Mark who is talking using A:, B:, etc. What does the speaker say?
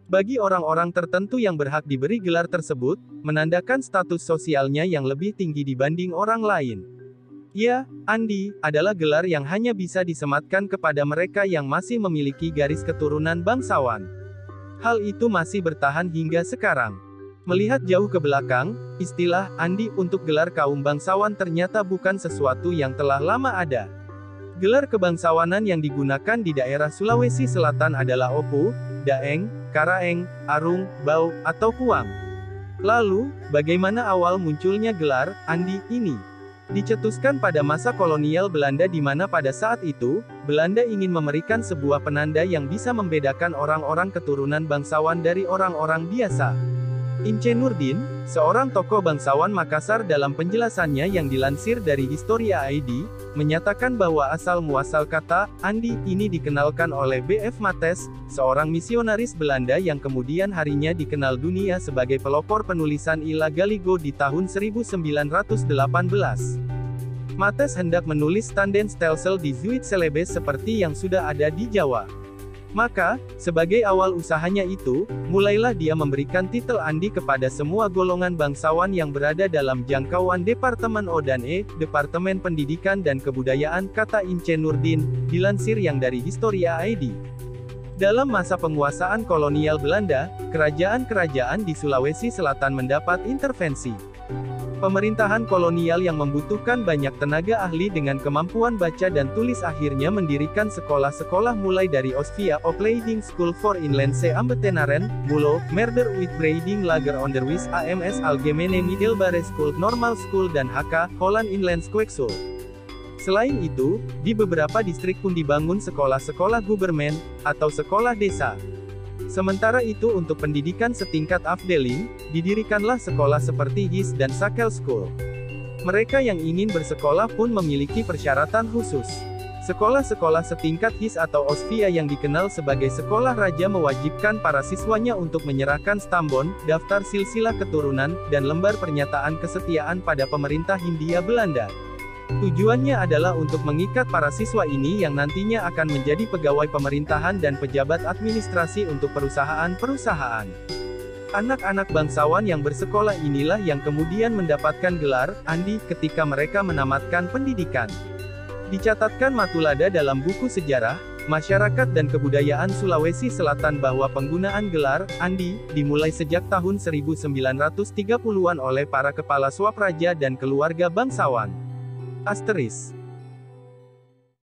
A: Bagi orang-orang tertentu yang berhak diberi gelar tersebut, menandakan status sosialnya yang lebih tinggi dibanding orang lain. Ya, Andi, adalah gelar yang hanya bisa disematkan kepada mereka yang masih memiliki garis keturunan bangsawan. Hal itu masih bertahan hingga sekarang. Melihat jauh ke belakang, istilah Andi untuk gelar kaum bangsawan ternyata bukan sesuatu yang telah lama ada. Gelar kebangsawanan yang digunakan di daerah Sulawesi Selatan adalah Opu, Daeng, Karaeng, Arung, Bau, atau Puang. Lalu, bagaimana awal munculnya gelar Andi ini? Dicetuskan pada masa kolonial Belanda di mana pada saat itu, Belanda ingin memberikan sebuah penanda yang bisa membedakan orang-orang keturunan bangsawan dari orang-orang biasa. Ince Nurdin, seorang tokoh bangsawan Makassar dalam penjelasannya yang dilansir dari Historia ID, menyatakan bahwa asal-muasal kata Andi ini dikenalkan oleh B.F. Mates, seorang misionaris Belanda yang kemudian harinya dikenal dunia sebagai pelopor penulisan Ila Galigo di tahun 1918. Mates hendak menulis Standenstelsel di Zuid-Celebes seperti yang sudah ada di Jawa. Maka, sebagai awal usahanya itu, mulailah dia memberikan titel Andi kepada semua golongan bangsawan yang berada dalam jangkauan Departemen O dan E, Departemen Pendidikan dan Kebudayaan, kata Ince Nurdin, dilansir yang dari Historia ID. Dalam masa penguasaan kolonial Belanda, kerajaan-kerajaan di Sulawesi Selatan mendapat intervensi. Pemerintahan kolonial yang membutuhkan banyak tenaga ahli dengan kemampuan baca dan tulis akhirnya mendirikan sekolah-sekolah mulai dari Osvia Opleiding School for Inlandse Ambetenaren, Mulo, Merder Uitbreiding Lager Onderwijs AMS Algemene Middelbare School Normal School dan HK, Holland Inlands Kwekschool. Selain itu, di beberapa distrik pun dibangun sekolah-sekolah gubermen, atau sekolah desa. Sementara itu untuk pendidikan setingkat afdeling, didirikanlah sekolah seperti HIS dan Sakel School. Mereka yang ingin bersekolah pun memiliki persyaratan khusus. Sekolah-sekolah setingkat HIS atau Osvia yang dikenal sebagai sekolah raja mewajibkan para siswanya untuk menyerahkan stambon, daftar silsilah keturunan, dan lembar pernyataan kesetiaan pada pemerintah Hindia Belanda. Tujuannya adalah untuk mengikat para siswa ini yang nantinya akan menjadi pegawai pemerintahan dan pejabat administrasi untuk perusahaan-perusahaan. Anak-anak bangsawan yang bersekolah inilah yang kemudian mendapatkan gelar Andi ketika mereka menamatkan pendidikan. Dicatatkan Matulada dalam buku sejarah, masyarakat dan kebudayaan Sulawesi Selatan bahwa penggunaan gelar Andi dimulai sejak tahun 1930-an oleh para kepala Swapraja dan keluarga bangsawan. Asteris.